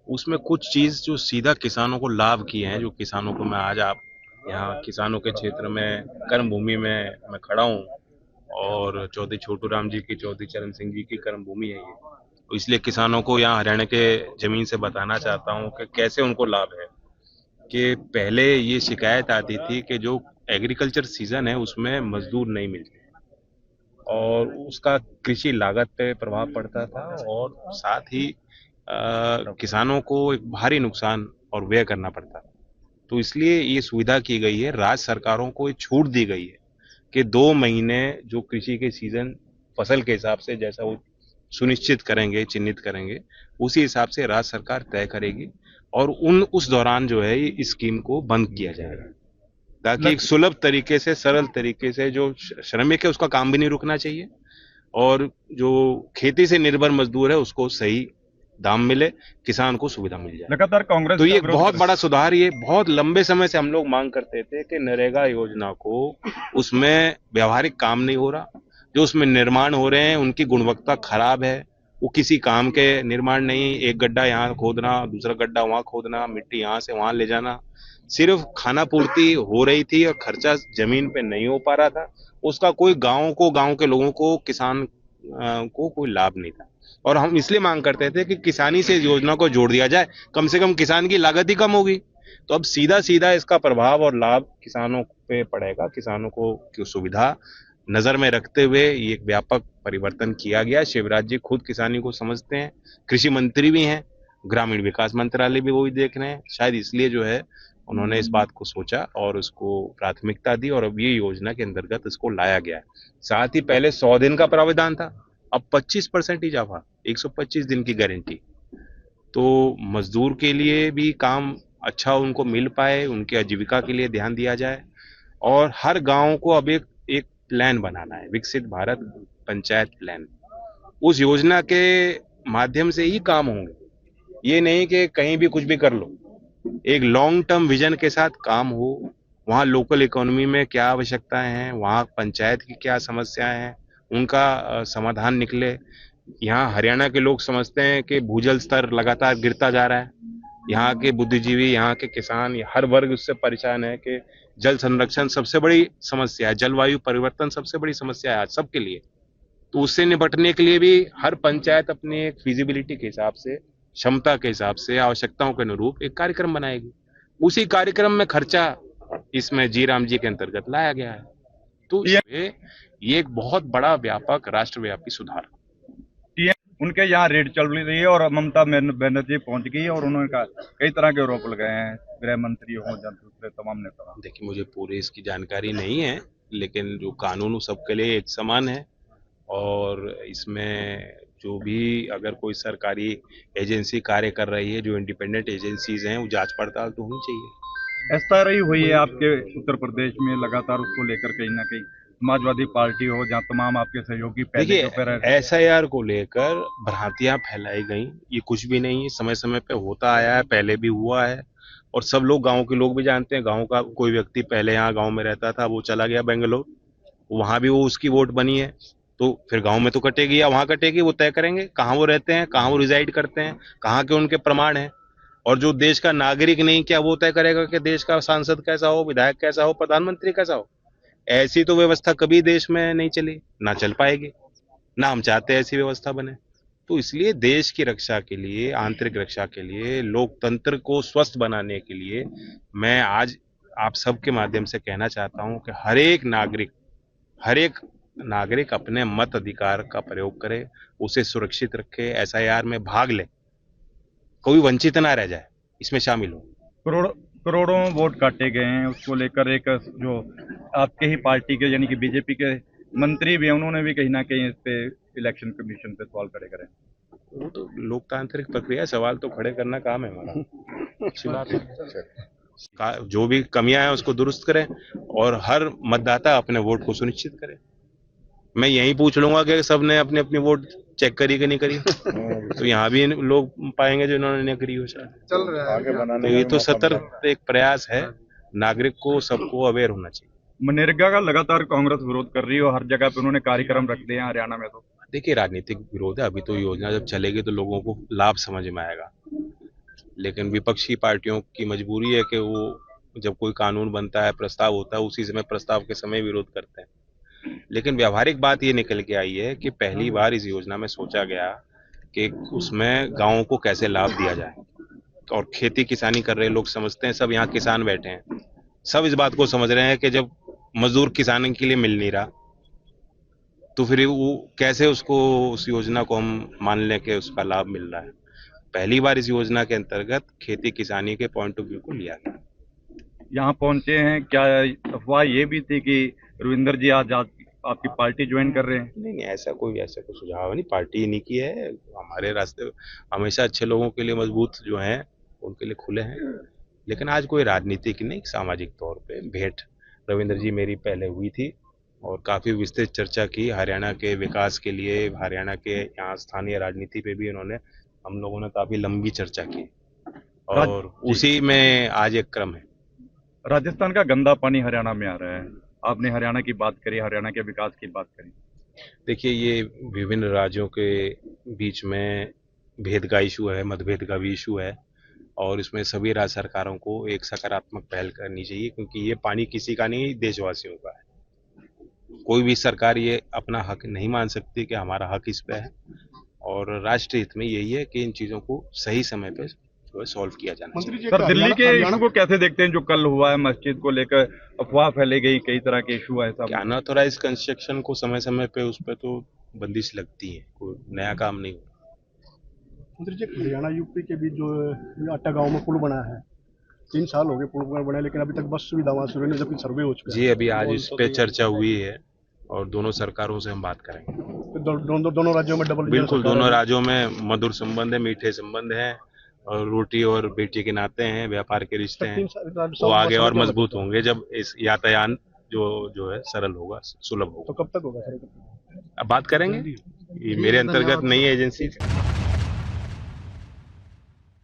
उसमें कुछ चीज जो सीधा किसानों को लाभ किए हैं, जो किसानों को मैं आज आप यहाँ किसानों के क्षेत्र में कर्म भूमि में मैं खड़ा हूँ, और चौधरी छोटू राम जी की, चौधरी चरण सिंह जी की कर्म भूमि है ये। तो इसलिए किसानों को यहाँ हरियाणा के जमीन से बताना चाहता हूँ कि कैसे उनको लाभ है। कि पहले ये शिकायत आती थी कि जो एग्रीकल्चर सीजन है उसमें मजदूर नहीं मिलते, और उसका कृषि लागत पे प्रभाव पड़ता था, और साथ ही किसानों को एक भारी नुकसान और व्यय करना पड़ता। तो इसलिए ये सुविधा की गई है, राज्य सरकारों को ये छूट दी गई है कि 2 महीने जो कृषि के सीजन फसल के हिसाब से जैसा वो सुनिश्चित करेंगे, चिन्हित करेंगे, उसी हिसाब से राज्य सरकार तय करेगी, और उस दौरान जो है इस स्कीम को बंद किया जाएगा, ताकि एक सुलभ तरीके से, सरल तरीके से, जो श्रमिक है उसका काम भी नहीं रुकना चाहिए, और जो खेती से निर्भर मजदूर है उसको सही दाम मिले, किसान को सुविधा मिल जाए। लगातार कांग्रेस तो का ये विरोध बहुत बड़ा सुधार, ये बहुत लंबे समय से हम लोग मांग करते थे कि नरेगा योजना को, उसमें व्यवहारिक काम नहीं हो रहा, जो उसमें निर्माण हो रहे हैं उनकी गुणवत्ता खराब है, वो किसी काम के निर्माण नहीं, एक गड्ढा यहाँ खोदना, दूसरा गड्ढा वहां खोदना, मिट्टी यहाँ से वहां ले जाना, सिर्फ खाना पूर्ति हो रही थी और खर्चा जमीन पे नहीं हो पा रहा था, उसका कोई गांव के लोगों को, किसान को कोई लाभ नहीं था। और हम इसलिए मांग करते थे कि किसानी से इस योजना को जोड़ दिया जाए, कम से कम किसान की लागत ही कम होगी। तो अब सीधा सीधा इसका प्रभाव और लाभ किसानों पे पड़ेगा, किसानों को सुविधा नजर में रखते हुए ये एक व्यापक परिवर्तन किया गया। शिवराज जी खुद किसानी को समझते हैं, कृषि मंत्री भी हैं, ग्रामीण विकास मंत्रालय भी वही देख रहे हैं, शायद इसलिए जो है उन्होंने इस बात को सोचा और उसको प्राथमिकता दी, और अब ये योजना के अंतर्गत इसको लाया गया है। साथ ही पहले 100 दिन का प्रावधान था, अब 25% इजाफा, 125 दिन की गारंटी। तो मजदूर के लिए भी काम अच्छा उनको मिल पाए, उनकी आजीविका के लिए ध्यान दिया जाए, और हर गांव को अब एक एक प्लान बनाना है, विकसित भारत पंचायत प्लान। उस योजना के माध्यम से ही काम होंगे, ये नहीं कि कहीं भी कुछ भी कर लो। एक लॉन्ग टर्म विजन के साथ काम हो, वहाँ लोकल इकोनॉमी में क्या आवश्यकताएं हैं, वहाँ पंचायत की क्या समस्याएं हैं, उनका समाधान निकले। यहाँ हरियाणा के लोग समझते हैं कि भूजल स्तर लगातार गिरता जा रहा है, यहाँ के बुद्धिजीवी, यहाँ के किसान, हर वर्ग उससे परेशान है कि जल संरक्षण सबसे बड़ी समस्या है, जलवायु परिवर्तन सबसे बड़ी समस्या है आज सबके लिए। तो उससे निपटने के लिए भी हर पंचायत अपनी एक फिजिबिलिटी के हिसाब से, क्षमता के हिसाब से, आवश्यकताओं के अनुरूप एक कार्यक्रम बनाएगी। उसी कार्यक्रम में खर्चा इसमें जी राम जी के अंतर्गत लाया गया है। तो ये एक बहुत बड़ा व्यापक राष्ट्रव्यापी सुधार। उनके यहाँ रेड चल रही है और ममता बनर्जी पहुंच गई है और उन्होंने कहा कई तरह के आरोप लगाए हैं, गृह मंत्री हो या दूसरे तमाम नेता। देखिए, मुझे पूरी इसकी जानकारी नहीं है, लेकिन जो कानून सबके लिए एक समान है, और इसमें जो भी अगर कोई सरकारी एजेंसी कार्य कर रही है, जो इंडिपेंडेंट एजेंसीज हैं, वो जांच पड़ताल तो होनी चाहिए। एसआरआई हुई है आपके उत्तर प्रदेश में लगातार, उसको लेकर कहीं ना कहीं समाजवादी पार्टी हो जहाँ तमाम आपके सहयोगी पहले देखिए, जो फिर एसआईआर को लेकर भ्रांतियां फैलाई गई, ये कुछ भी नहीं है, समय समय पे होता आया है, पहले भी हुआ है, और सब लोग, गांव के लोग भी जानते हैं। गांव का कोई व्यक्ति पहले यहाँ गांव में रहता था, वो चला गया बेंगलोर, वहां भी वो उसकी वोट बनी है, तो फिर गांव में तो कटेगी या वहां कटेगी, वो तय करेंगे कहाँ वो रहते हैं, कहाँ वो रिजाइड करते हैं, कहाँ के उनके प्रमाण हैं। और जो देश का नागरिक नहीं, क्या वो तय करेगा कि देश का सांसद कैसा हो, विधायक कैसा हो, प्रधानमंत्री कैसा हो? ऐसी तो व्यवस्था कभी देश में नहीं चली, ना चल पाएगी, ना हम चाहते ऐसी व्यवस्था बने। तो इसलिए देश की रक्षा के लिए, आंतरिक रक्षा के लिए, लोकतंत्र को स्वस्थ बनाने के लिए मैं आज आप सबके माध्यम से कहना चाहता हूं कि हर एक नागरिक अपने मत अधिकार का प्रयोग करे, उसे सुरक्षित रखे, एसआईआर में भाग ले, कोई वंचित ना रह जाए, इसमें शामिल हो। करोड़ों वोट काटे गए हैं, उसको लेकर एक जो आपके ही पार्टी के यानी कि बीजेपी के मंत्री भी हैं, उन्होंने भी कहीं ना कहीं इस पे इलेक्शन कमीशन पे सवाल खड़े करे। वो तो लोकतांत्रिक प्रक्रिया, सवाल तो खड़े करना काम है हमारा, अच्छी बात है। जो भी कमियां हैं उसको दुरुस्त करें, और हर मतदाता अपने वोट को सुनिश्चित करे। मैं यही पूछ लूंगा कि सबने अपनी अपनी वोट चेक करी कि नहीं करी, तो यहाँ भी लोग पाएंगे जो इन्होंने नहीं करी हो शायद। चल रहा है आगे बनाने, तो ये तो सतर्क एक प्रयास है, नागरिक को, सबको अवेयर होना चाहिए। मनरेगा का लगातार कांग्रेस विरोध कर रही है और हर जगह पे उन्होंने कार्यक्रम रख दिए हैं हरियाणा में। तो देखिए, राजनीतिक विरोध है, अभी तो योजना जब चलेगी तो लोगों को लाभ समझ में आएगा। लेकिन विपक्षी पार्टियों की मजबूरी है कि वो जब कोई कानून बनता है, प्रस्ताव होता है, उसी समय प्रस्ताव के समय विरोध करते हैं। लेकिन व्यावहारिक बात ये निकल के आई है कि पहली बार इस योजना में सोचा गया कि उसमें गाँवों को कैसे लाभ दिया जाए। और खेती किसानी कर रहे लोग समझते हैं, सब यहाँ किसान बैठे हैं, सब इस बात को समझ रहे हैं कि जब मजदूर किसान के लिए मिल नहीं रहा तो फिर वो कैसे उसको उस योजना को हम मान लें कि उसका लाभ मिल रहा है। पहली बार इस योजना के अंतर्गत खेती किसानी के पॉइंट ऑफ व्यू को लिया गया। यहाँ पहुंचे हैं, क्या अफवाह ये भी थी कि रविंदर जी आज आपकी पार्टी ज्वाइन कर रहे हैं? नहीं, ऐसा कोई सुझाव नहीं, पार्टी इन्हीं की है। हमारे रास्ते हमेशा अच्छे लोगों के लिए मजबूत जो हैं उनके लिए खुले हैं। लेकिन आज कोई राजनीतिक नहीं, सामाजिक तौर पे भेंट रविंद्र जी मेरी पहले हुई थी और काफी विस्तृत चर्चा की हरियाणा के विकास के लिए। हरियाणा के यहाँ स्थानीय राजनीति पे भी उन्होंने, हम लोगों ने काफी लंबी चर्चा की और उसी में आज एक क्रम है। राजस्थान का गंदा पानी हरियाणा में आ रहा है, आपने हरियाणा की बात करी, हरियाणा के विकास की बात करी। देखिए, ये विभिन्न राज्यों के बीच में भेद का इशू है, मतभेद का भी इशू है और इसमें सभी राज्य सरकारों को एक सकारात्मक पहल करनी चाहिए, क्योंकि ये पानी किसी का नहीं, देशवासियों का है। कोई भी सरकार ये अपना हक नहीं मान सकती कि हमारा हक इस पे है और राष्ट्र हित में यही है कि इन चीजों को सही समय पे जो है सॉल्व किया जाना चाहिए। सर, दिल्ली के इशू को कैसे देखते हैं जो कल हुआ है मस्जिद को लेकर, अफवाह फैली गई, कई तरह के इशू है सब? अनऑथोराइज कंस्ट्रक्शन को समय समय पे उस पर तो बंदिश लगती है, कोई नया काम नहीं हुआ। मंत्री जी, हरियाणा यूपी के बीच जो अट्टा गांव में पुल बना है, 3 साल हो गए पुल बना, लेकिन अभी तक बस सुविधा वहां शुरू नहीं, जबकि सर्वे हो चुका है। जी, अभी आज इस पे चर्चा हुई है और दोनों सरकारों से हम बात करेंगे। दोनों राज्यों में डबल, बिल्कुल, दोनों राज्यों में मधुर संबंध है, मीठे संबंध हैं और रोटी और बेटी के नाते हैं, व्यापार के रिश्ते हैं। वो आगे और मजबूत होंगे जब इस यातायात जो है सरल होगा, सुलभ होगा। तो कब तक होगा सर? अब बात करेंगे, ये मेरे अंतर्गत नहीं है एजेंसी।